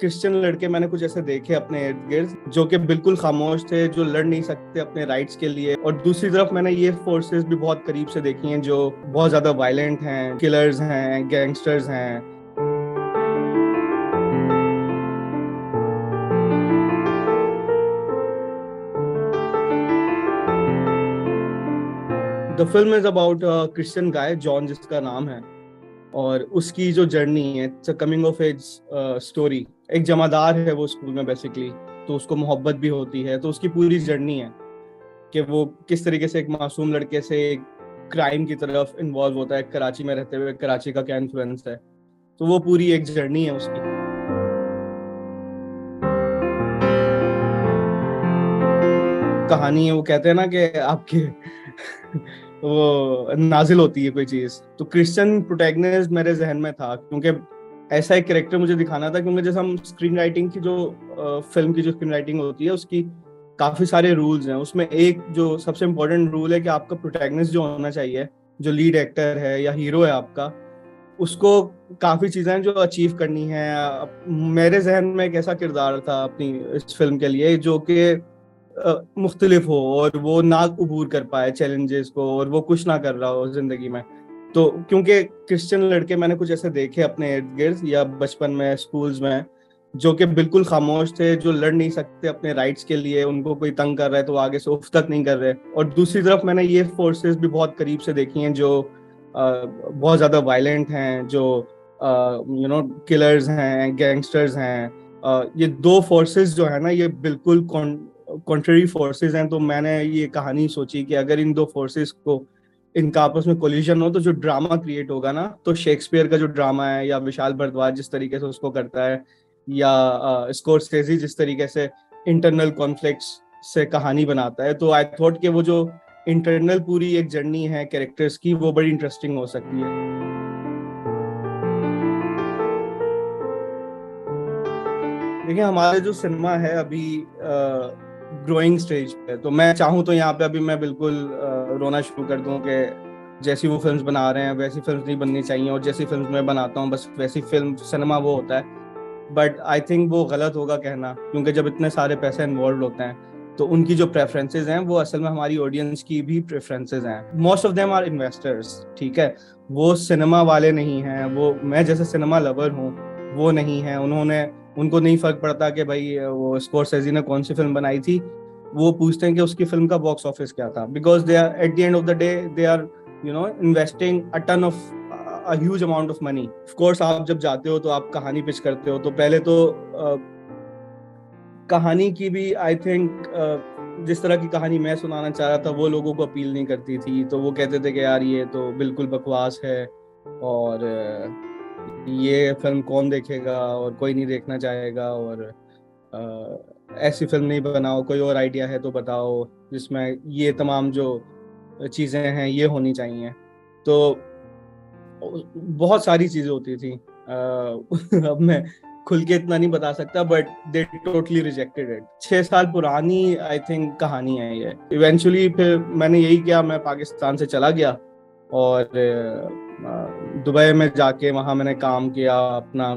Christian लड़के मैंने कुछ ऐसे देखे अपने इर्द गिर्द जो कि बिल्कुल खामोश थे, जो लड़ नहीं सकते अपने राइट्स के लिए। और दूसरी तरफ मैंने ये फोर्सेस भी बहुत करीब से देखी हैं जो बहुत ज्यादा वायलेंट हैं, किलर्स हैं, गैंगस्टर्स हैं। The film is about Christian guy John, जिसका नाम है, और उसकी जो जर्नी है, it's a coming of age story. एक जमादार है वो स्कूल में बेसिकली, तो उसको मोहब्बत भी होती है, तो उसकी पूरी जर्नी है कि वो किस तरीके से एक मासूम लड़के से एक क्राइम की तरफ इन्वॉल्व होता है, कराची में रहते हुए कराची का क्या इन्फ्लुएंस है। तो वो पूरी एक जर्नी है उसकी। कहानी है, वो कहते हैं ना कि आपके वो नाजिल होती है कोई चीज, तो क्रिश्चियन प्रोटैगनिस्ट मेरे जहन में था क्योंकि ऐसा एक कैरेक्टर मुझे दिखाना था। क्योंकि जैसे हम स्क्रीन राइटिंग की जो फिल्म की जो स्क्रीन राइटिंग होती है उसकी काफी सारे रूल्स हैं। उसमें एक जो सबसे इम्पोर्टेंट रूल है कि आपका प्रोटैगनिस्ट जो होना चाहिए, जो लीड एक्टर है या हीरो है आपका, उसको काफी चीजें जो अचीव करनी है। मेरे जहन में एक ऐसा किरदार था अपनी इस फिल्म के लिए जो कि मुख्तलिफ हो और वो ना अबूर कर पाए चैलेंजेस को, और वो कुछ ना कर रहा हो जिंदगी में। तो क्योंकि क्रिश्चियन लड़के मैंने कुछ ऐसे देखे अपने इर्द गिर्द या बचपन में स्कूल्स में जो कि बिल्कुल खामोश थे, जो लड़ नहीं सकते अपने राइट्स के लिए, उनको कोई तंग कर रहा है तो आगे से उफ तक नहीं कर रहे। और दूसरी तरफ मैंने ये फोर्सेस भी बहुत करीब से देखी हैं जो बहुत ज्यादा वायलेंट हैं, जो किलर्स हैं, गैंगस्टर्स हैं। ये दो फोर्सेस जो है ना, ये बिल्कुल कॉन्ट्ररी फोर्सेस हैं। तो मैंने ये कहानी सोची कि अगर इन दो फोर्सेस को, इनका आपस में कोलिजन हो तो जो ड्रामा क्रिएट होगा ना, तो शेक्सपियर का जो ड्रामा है या विशाल भारद्वाज जिस तरीके से उसको करता है, या स्कोरसेज़ी जिस तरीके से इंटरनल कॉन्फ्लिक्ट्स से कहानी बनाता है, तो आई थॉट कि वो जो इंटरनल पूरी एक जर्नी है कैरेक्टर्स की, वो बड़ी इंटरेस्टिंग हो सकती है। देखिए, हमारे जो सिनेमा है अभी ग्रोइंग स्टेज पे, तो मैं चाहूँ तो यहाँ पे अभी मैं बिल्कुल रोना शुरू कर दूं कि जैसी वो फिल्म्स बना रहे हैं वैसी फिल्म्स नहीं बननी चाहिए, और जैसी फिल्म्स मैं बनाता हूँ बस वैसी फिल्म सिनेमा वो होता है। बट आई थिंक वो गलत होगा कहना, क्योंकि जब इतने सारे पैसे इन्वॉल्व होते हैं तो उनकी जो प्रेफरेंसेज हैं वो असल में हमारी ऑडियंस की भी प्रेफरेंसेज हैं। Most of them are investors, ठीक है, वो सिनेमा वाले नहीं हैं। वो मैं जैसे सिनेमा लवर हूँ वो नहीं है। उनको नहीं फर्क पड़ता कि भाई वो स्कोरसेज़ी ने कौन सी फिल्म बनाई थी। वो पूछते हैं कि उसकी फिल्म का बॉक्स ऑफिस क्या था, because they are at the end of the day they are investing a ton of a huge amount of money. Of course, आप जब जाते हो तो आप कहानी पिच करते हो, तो पहले तो कहानी की भी आई थिंक जिस तरह की कहानी मैं सुनाना चाह रहा था वो लोगों को अपील नहीं करती थी। तो वो कहते थे कि यार ये तो बिल्कुल बकवास है, और ये फिल्म कौन देखेगा, और कोई नहीं देखना चाहेगा, और ऐसी फिल्म नहीं बनाओ, कोई और आइडिया है तो बताओ जिसमें ये तमाम जो चीज़ें हैं ये होनी चाहिए। तो बहुत सारी चीजें होती थी। अब मैं खुल के इतना नहीं बता सकता, but they totally rejected it. 6 साल पुरानी आई थिंक कहानी है ये। इवेंचुअली फिर मैंने यही किया, मैं पाकिस्तान से चला गया और दुबई में जाके वहां मैंने काम किया अपना,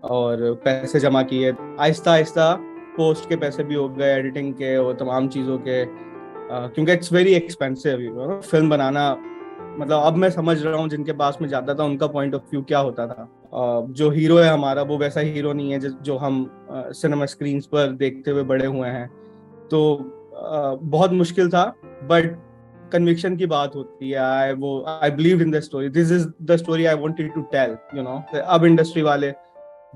और पैसे जमा किए। आहिस्ता आहिस्ता पोस्ट के पैसे भी हो गए, एडिटिंग के और तमाम चीज़ों के, क्योंकि इट्स वेरी एक्सपेंसिव फिल्म बनाना। मतलब अब मैं समझ रहा हूँ जिनके पास में जाता था उनका पॉइंट ऑफ व्यू क्या होता था। जो हीरो है हमारा वो वैसा हीरो नहीं है जो हम सिनेमा स्क्रीन्स पर देखते हुए बड़े हुए हैं। तो बहुत मुश्किल था, बट कन्विक्शन की बात होती है। I believe in the story, this is the story I wanted to tell. अब इंडस्ट्री वाले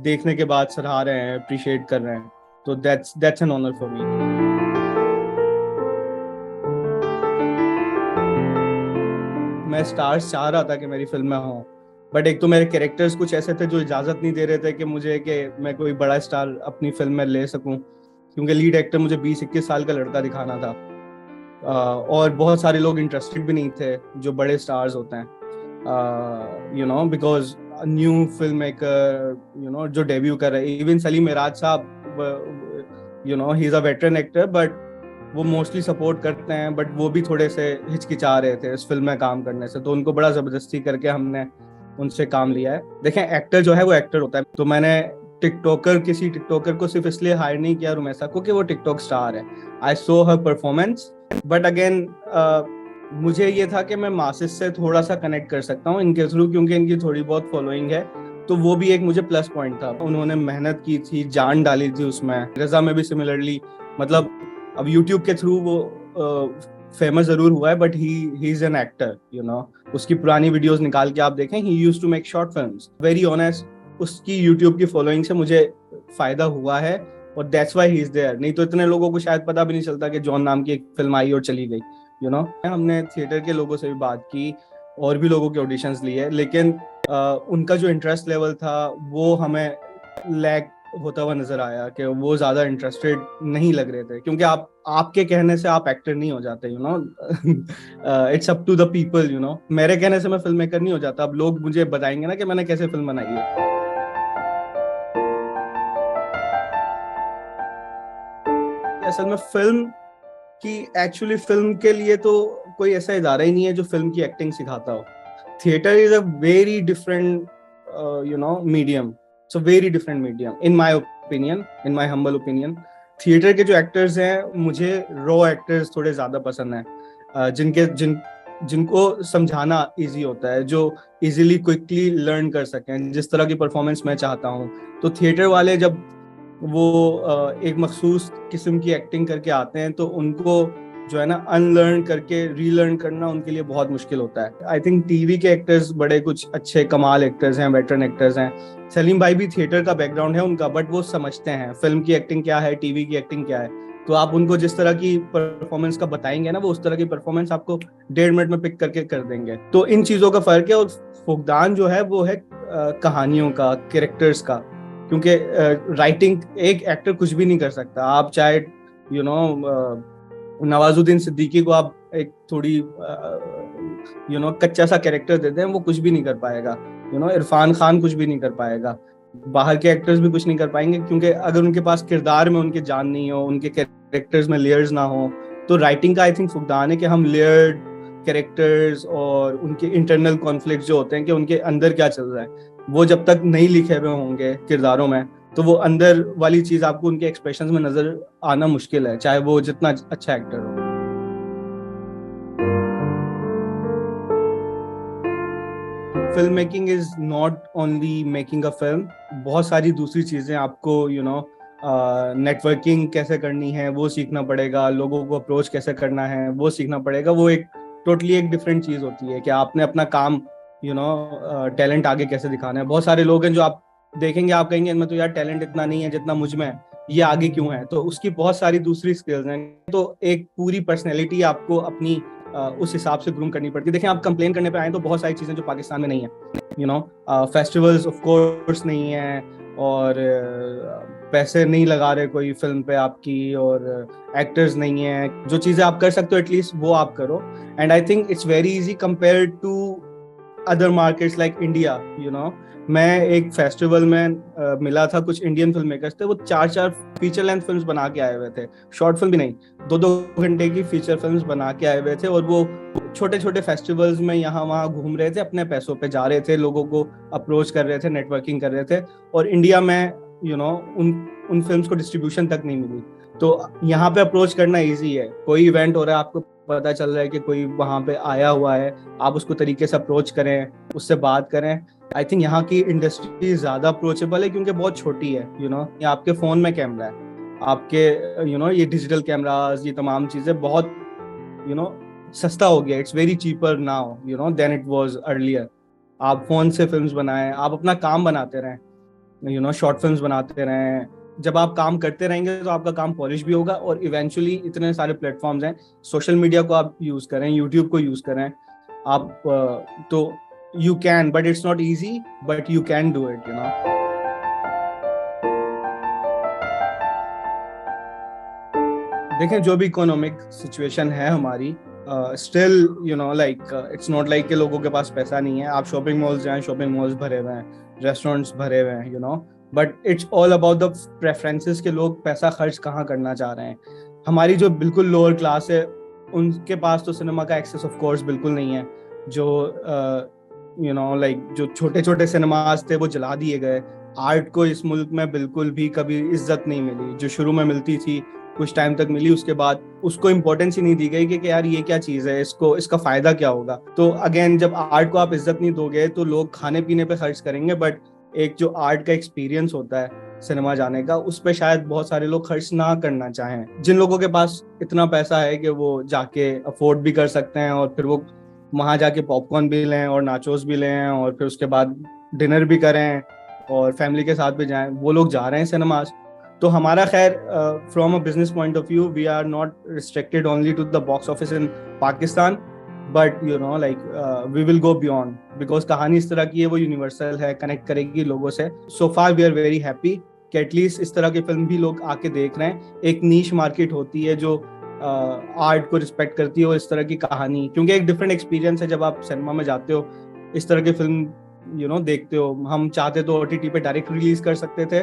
देखने के बाद सराह रहे हैं, अप्रिशिएट कर रहे हैं, तो that's an honour for me. मैं स्टार्स चाह रहा था कि मेरी फिल्म में हो, बट एक तो मेरे कैरेक्टर्स कुछ ऐसे थे जो इजाजत नहीं दे रहे थे कि मैं कोई बड़ा स्टार अपनी फिल्म में ले सकूं, क्योंकि लीड एक्टर मुझे 20-21 साल का लड़का दिखाना था। और बहुत सारे लोग इंटरेस्टेड भी नहीं थे जो बड़े स्टार्स होते हैं, बिकॉज न्यू फिल्म मेकर जो डेब्यू कर रहे हैं, इवन सलीम मिराज साहब, he is a veteran actor, but वो मोस्टली सपोर्ट करते हैं, बट वो भी थोड़े से हिचकिचा रहे थे इस फिल्म में काम करने से। तो उनको बड़ा जबरदस्ती करके हमने उनसे काम लिया है। देखें, एक्टर जो है वो एक्टर होता है, तो मैंने टिकटॉकर किसी टिकटॉकर को सिर्फ इसलिए हायर नहीं किया रुमैसा को कि वो टिकटॉक स्टार है। आई सो हर परफॉर्मेंस, बट अगेन मुझे ये था कि मैं मासेस से थोड़ा सा कनेक्ट कर सकता हूँ इनके थ्रू, क्योंकि इनकी थोड़ी बहुत फॉलोइंग है, तो वो भी एक मुझे प्लस पॉइंट था। उन्होंने मेहनत की थी, जान डाली थी उसमें। रजा में भी सिमिलरली, मतलब अब यूट्यूब के थ्रू वो फेमस जरूर हुआ है, but he is an actor, you know. उसकी पुरानी वीडियोस निकाल के आप देखें, he used to make short films, very honest. उसकी यूट्यूब की फॉलोइंग से मुझे फायदा हुआ है, और that's why he is there. नहीं तो इतने लोगों को शायद पता भी नहीं चलता कि जॉन नाम की एक फिल्म आई और चली गई, यू नो। हमने थिएटर के लोगों से भी बात की, और भी लोगों के ऑडिशंस लिए, लेकिन उनका जो इंटरेस्ट लेवल था वो हमें लैक होता हुआ नजर आया, कि वो ज्यादा इंटरेस्टेड नहीं लग रहे थे। क्योंकि आपके कहने से आप एक्टर नहीं हो जाते, you know. It's up to the people, you know. मेरे कहने से मैं फिल्म मेकर नहीं हो जाता। अब लोग मुझे बताएंगे ना कि मैंने कैसे फिल्म बनाई है। असल में फिल्म की, एक्चुअली फिल्म के लिए तो कोई ऐसा इदारा ही नहीं है जो फिल्म की एक्टिंग सिखाता हो। Theatre is a very different, you know, medium. It's a very different medium in my opinion, in my humble opinion. Theatre के जो एक्टर्स हैं, मुझे रॉ एक्टर्स थोड़े ज्यादा पसंद हैं, जिनको समझाना इजी होता है, जो इजीली क्विकली लर्न कर सकें, जिस तरह की परफॉर्मेंस मैं चाहता हूँ। तो थिएटर वाले जब वो एक मखसूस किस्म की एक्टिंग करके आते हैं, तो उनको जो है ना अनलर्न करके रीलर्न करना उनके लिए बहुत मुश्किल होता है। आई थिंक टीवी के एक्टर्स बड़े कुछ अच्छे कमाल एक्टर्स हैं, वेटरन एक्टर्स हैं। सलीम भाई भी थिएटर का बैकग्राउंड है उनका, बट वो समझते हैं फिल्म की एक्टिंग क्या है, टीवी की एक्टिंग क्या है। तो आप उनको जिस तरह की परफॉर्मेंस का बताएंगे ना, वो उस तरह की परफॉर्मेंस आपको 1.5 मिनट में पिक करके कर देंगे। तो इन चीजों का फर्क है। और फुकदान जो है वो है कहानियों का, कैरेक्टर्स का। क्योंकि राइटिंग एक एक्टर कुछ भी नहीं कर सकता। आप चाहे, यू नो, नवाजुद्दीन सिद्दीकी को आप एक थोड़ी, यू नो, कच्चा सा कैरेक्टर दे दें, वो कुछ भी नहीं कर पाएगा। यू नो, इरफान खान कुछ भी नहीं कर पाएगा। बाहर के एक्टर्स भी कुछ नहीं कर पाएंगे, क्योंकि अगर उनके पास किरदार में उनकी जान नहीं हो, उनके कैरेक्टर्स में लेयर्स ना हो। तो राइटिंग का आई थिंक फुकदान है कि हम लेयर्ड कैरेक्टर्स और उनके इंटरनल कॉन्फ्लिक्ट जो होते हैं, कि उनके अंदर क्या चल रहा है, वो जब तक नहीं लिखे हुए होंगे किरदारों में, तो वो अंदर वाली चीज आपको उनके एक्सप्रेशंस में नजर आना मुश्किल है, चाहे वो जितना अच्छा एक्टर हो। Film making is not only making a film. बहुत सारी दूसरी चीजें आपको, यू नो, नेटवर्किंग कैसे करनी है वो सीखना पड़ेगा, लोगों को अप्रोच कैसे करना है वो सीखना पड़ेगा। वो एक टोटली एक डिफरेंट चीज होती है कि आपने अपना काम, यू नो, टैलेंट आगे कैसे दिखाना है। बहुत सारे लोग हैं जो आप देखेंगे, आप कहेंगे इनमें तो यार टैलेंट इतना नहीं है जितना मुझ में है, ये आगे क्यों है। तो उसकी बहुत सारी दूसरी स्किल्स हैं। तो एक पूरी पर्सनैलिटी आपको अपनी उस हिसाब से ग्रूम करनी पड़ती है। देखिए, आप कंप्लेन करने पे आए तो बहुत सारी चीजें जो पाकिस्तान में नहीं है, you know, festivals of course नहीं है, और पैसे नहीं लगा रहे कोई फिल्म पे आपकी, और एक्टर्स नहीं है। जो चीजें आप कर सकते हो एटलीस्ट वो आप करो। And I think it's very easy compare to other markets like India, you know. मैं एक फेस्टिवल में मिला था, कुछ इंडियन फिल्म मेकर्स थे, वो 4-4 फीचर लेंथ फिल्म्स बना के आए हुए थे। शॉर्ट फिल्म भी नहीं, 2-2 घंटे की फीचर फिल्म्स बना के आए हुए थे, और वो छोटे छोटे फेस्टिवल्स में यहाँ वहाँ घूम रहे थे, अपने पैसों पे जा रहे थे, लोगों को अप्रोच कर रहे थे, नेटवर्किंग कर रहे थे। और इंडिया में, यू नो, उन फिल्म्स को डिस्ट्रीब्यूशन तक नहीं मिली। तो यहाँ पे अप्रोच करना ईजी है। कोई इवेंट हो रहा है, आपको पता चल रहा है कि कोई वहां पे आया हुआ है, आप उसको तरीके से अप्रोच करें, उससे बात करें। आई थिंक यहाँ की इंडस्ट्री ज्यादा अप्रोचेबल है, क्योंकि बहुत छोटी है, यू नो। ये आपके फोन में कैमरा है, आपके, यू नो, ये डिजिटल कैमरास, ये तमाम चीजें बहुत, यू नो, सस्ता हो गया। It's very cheaper now, you know, than it was earlier. आप फोन से फिल्म्स बनाएं, आप अपना काम बनाते रहें, यू नो, शॉर्ट फिल्म्स बनाते रहें। जब आप काम करते रहेंगे तो आपका काम पॉलिश भी होगा, और इवेंचुअली इतने सारे प्लेटफॉर्म्स हैं, सोशल मीडिया को आप यूज करें, यूट्यूब को यूज करें आप, तो you can, but it's not easy, but you can do it, you know. देखें, जो भी इकोनॉमिक सिचुएशन है हमारी, still, you know, like it's not like के लोगों के पास पैसा नहीं है। आप शॉपिंग मॉल्स जाएं, शॉपिंग मॉल्स भरे हुए हैं, रेस्टोरेंट्स भरे हुए हैं, you know. But it's all about the preferences के लोग पैसा खर्च कहाँ करना चाह रहे हैं। हमारी जो बिल्कुल लोअर क्लास है, उनके पास तो सिनेमा का एक्सेस ऑफ कोर्स बिल्कुल नहीं है। जो, यू नो, लाइक जो छोटे छोटे सिनेमास थे वो जला दिए गए, आर्ट को इस मुल्क में बिल्कुल भी कभी इज्जत नहीं मिली। जो शुरू में मिलती थी, कुछ टाइम तक मिली, उसके बाद उसको इम्पोर्टेंस ही नहीं दी गई कि यार ये क्या चीज है, इसको इसका फायदा क्या होगा। तो अगेन, जब आर्ट को आप इज्जत नहीं दोगे तो लोग खाने पीने पे खर्च करेंगे, बट एक जो आर्ट का एक्सपीरियंस होता है सिनेमा जाने का, उस पर शायद बहुत सारे लोग खर्च ना करना चाहें। जिन लोगों के पास इतना पैसा है कि वो जाके अफोर्ड भी कर सकते हैं और फिर वो वहां जाके पॉपकॉर्न भी लें और नाचोस भी लें और फिर उसके बाद डिनर भी करें और फैमिली के साथ भी जाएं, वो लोग जा रहे हैं सिनेमाज। तो हमारा खैर, from a business point of view, we are not restricted only to the box office in Pakistan, but you know like we will go beyond, because कहानी इस तरह की है, वो यूनिवर्सल है, कनेक्ट करेगी लोगों से। So far we are very happy कि एटलीस्ट इस तरह की फिल्म भी लोग आके देख रहे हैं। एक नीश मार्केट होती है जो आर्ट को रिस्पेक्ट करती है और इस तरह की कहानी, क्योंकि एक डिफरेंट एक्सपीरियंस है जब आप सिनेमा में जाते हो, इस तरह की फिल्म देखते हो। हम चाहते तो OTT पे डायरेक्ट रिलीज कर सकते थे,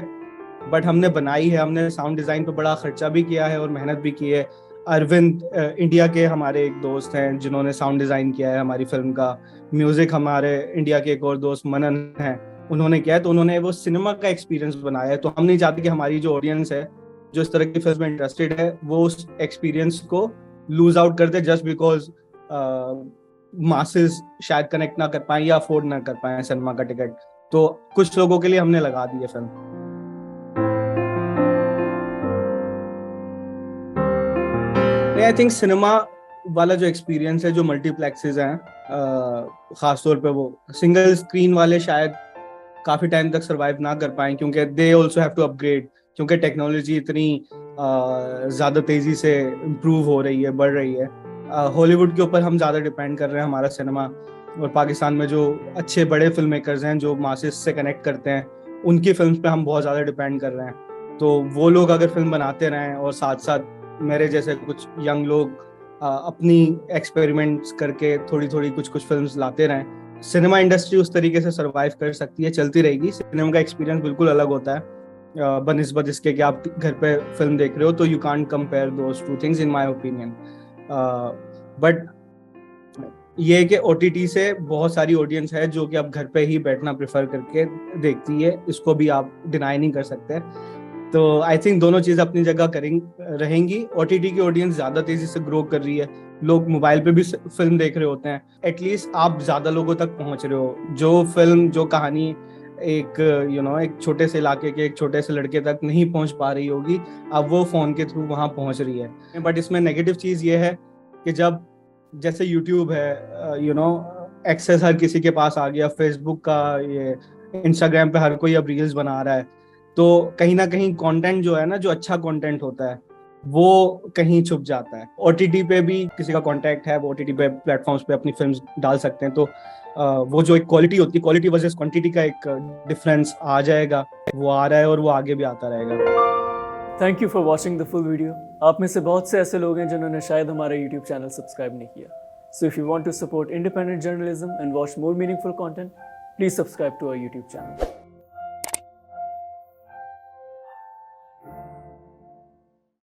बट हमने बनाई है, हमने साउंड डिजाइन पे बड़ा खर्चा भी किया है और मेहनत भी की है। अरविंद इंडिया के हमारे एक दोस्त हैं जिन्होंने साउंड डिजाइन किया है हमारी फिल्म का। म्यूजिक हमारे इंडिया के एक और दोस्त मनन हैं, उन्होंने किया है। तो उन्होंने वो सिनेमा का एक्सपीरियंस बनाया है। तो हम नहीं चाहते कि हमारी जो ऑडियंस है, जो इस तरह की फिल्म में इंटरेस्टेड है, वो उस एक्सपीरियंस को लूज आउट कर दे जस्ट बिकॉज मासेस शायद कनेक्ट ना कर पाए या अफोर्ड ना कर पाए सिनेमा का टिकट। तो कुछ लोगों के लिए हमने लगा दी है फिल्म। आई थिंक सिनेमा वाला जो एक्सपीरियंस है, जो मल्टीप्लेक्सेस हैं, खासतौर पे वो सिंगल स्क्रीन वाले शायद काफी टाइम तक सरवाइव ना कर पाए, क्योंकि they also have to upgrade, क्योंकि टेक्नोलॉजी इतनी ज्यादा तेजी से इम्प्रूव हो रही है, बढ़ रही है। हॉलीवुड के ऊपर हम ज्यादा डिपेंड कर रहे हैं हमारा सिनेमा, और पाकिस्तान में जो अच्छे बड़े फिल्म मेकर्स हैं जो मासेस से कनेक्ट करते हैं, उनकी फिल्म पे हम बहुत ज्यादा डिपेंड कर रहे हैं। तो वो लोग अगर फिल्म बनाते रहें और साथ साथ मेरे जैसे कुछ यंग लोग अपनी एक्सपेरिमेंट्स करके थोड़ी थोड़ी कुछ कुछ फिल्म्स लाते रहें, सिनेमा इंडस्ट्री उस तरीके से सरवाइव कर सकती है, चलती रहेगी। सिनेमा का एक्सपीरियंस बिल्कुल अलग होता है बनिस्बत इसके कि आप घर पे फिल्म देख रहे हो, तो you can't compare those two things in my opinion. But ये कि OTT से बहुत सारी ऑडियंस है जो कि अब घर पे ही बैठना प्रेफर करके देखती है, इसको भी आप डिनाई नहीं कर सकते। तो आई थिंक दोनों चीज अपनी जगह रहेंगी। OTT की ऑडियंस ज्यादा तेजी से ग्रो कर रही है, लोग मोबाइल पे भी फिल्म देख रहे होते हैं, एटलीस्ट आप ज्यादा लोगों तक पहुंच रहे हो। जो फिल्म, जो कहानी एक एक छोटे से इलाके के एक छोटे से लड़के तक नहीं पहुंच पा रही होगी, अब वो फोन के थ्रू वहां पहुंच रही है। बट इसमें नेगेटिव चीज ये है कि जब जैसे यूट्यूब है, एक्सेस हर किसी के पास आ गया, फेसबुक का, ये इंस्टाग्राम पे हर कोई अब रील्स बना रहा है, तो कहीं ना कहीं कंटेंट जो है ना, जो अच्छा कंटेंट होता है, वो कहीं छुप जाता है। OTT पे भी किसी का कॉन्टैक्ट है, वो OTT पे प्लेटफॉर्म्स पे अपनी फिल्म्स डाल सकते हैं, तो वो जो एक क्वालिटी होती है, क्वालिटी वर्सेस क्वांटिटी का एक डिफरेंस आ जाएगा, वो आ रहा है और वो आगे भी आता रहेगा। Thank you for watching the full video. आप में से बहुत से ऐसे लोग हैं जिन्होंने शायद हमारा यूट्यूब चैनल सब्सक्राइब नहीं किया। So if you want to support independent journalism and watch more meaningful content, please subscribe to our YouTube channel.